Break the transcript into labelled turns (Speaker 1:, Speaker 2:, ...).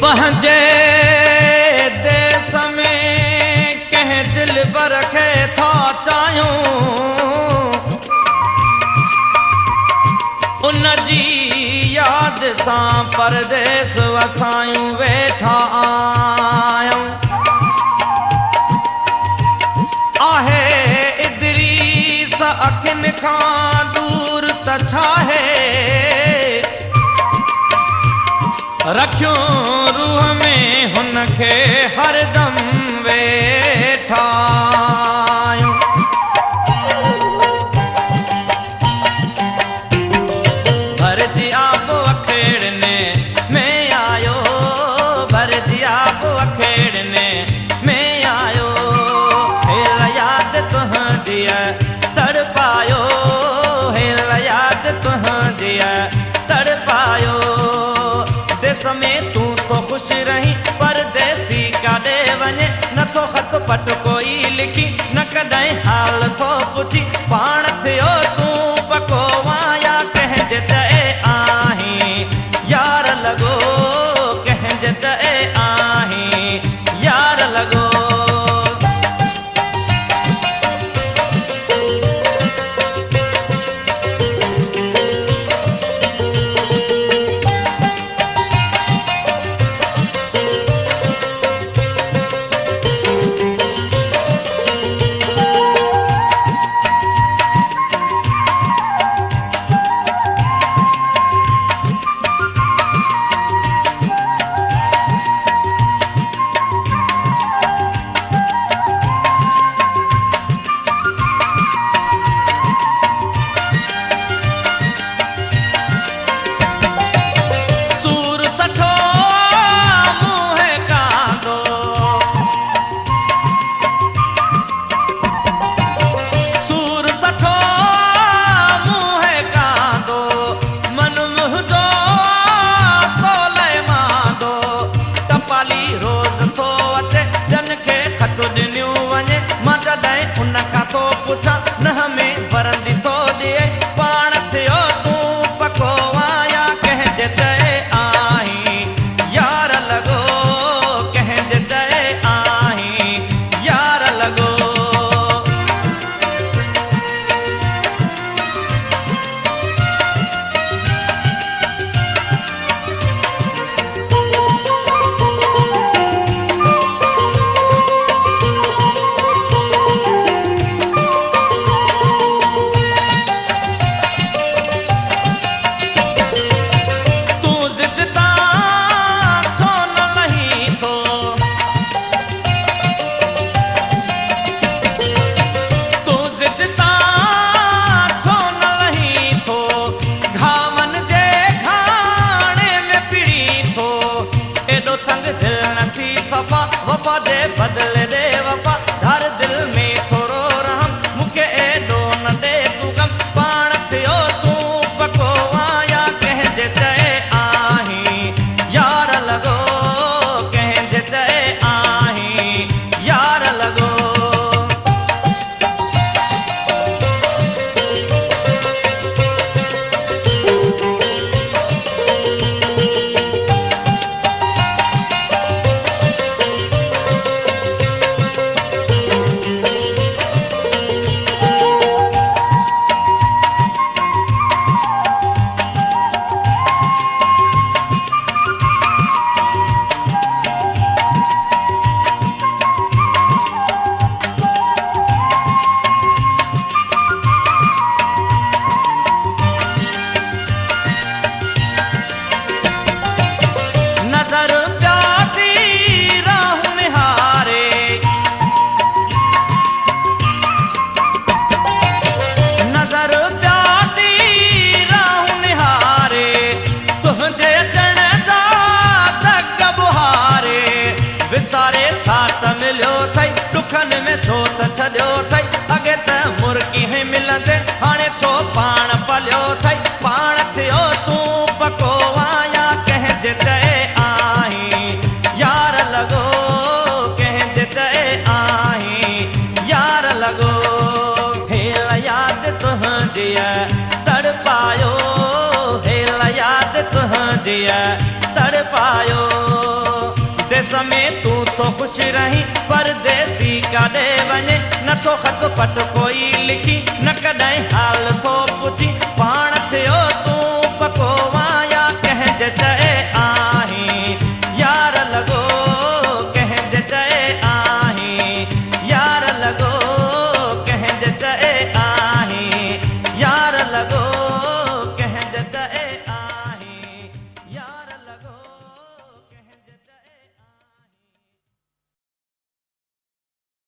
Speaker 1: पंहिंजे देश में कंहिं दिल बर खे था चाहियूं, उन जी याद सां परदेस वसायूं वेठा आयूं। आहे इदरीस अखियुनि खां दूर त छाहे, रखियो रूह में हुनखे हरदम वेठा आयूं। भर दिया वो अखेड़ने में आयो, भर दिया वो अखेड़ने में आयो। हेल याद तुहंदी तड़पायो, हेल याद तुहंदी तड़पायो। देश में तू तो खुश रही, परदेसी काॾे वञे नथो ख़त पट कोई लिखी, न कॾहिं हाल थो पुछी। पाण थियो तूं पको वाया कंहिंजे चए आहीं, यार लॻो कंहिंजे चए आहीं, यार लॻो। पुछा न हमें वरंदी तो दिए, पाण थियो तूं पको वाया कंहिंजे चए आहीं, यार लॻो कंहिंजे चए आहीं, यार लॻो। वफा दे बदले दे वफा, हर दिल में थोरो रहम, मूंखे एॾो न दे तूं गम। पाण थियो तूं पको वाया कंहिंजे चए आहीं, यार लॻो कंहिंजे चए आहीं, यार लॻो। दुखनि में छो त छॾियो अथई, अॻे त मुर्गी ही मिलंदे, हाणे छो पाण पलियो अथई। पाण थियो तूं पको वाया कंहिंजे चए आहीं, यार लॻो कंहिंजे चए आहीं, यार लॻो। हेल याद तुहंदी तड़पायो, हेल याद तुहंदी तड़पायो। तो खुश रही परदेसी काॾे वञे, नथो ख़त पट कोई लिखी न कॾहिं हाल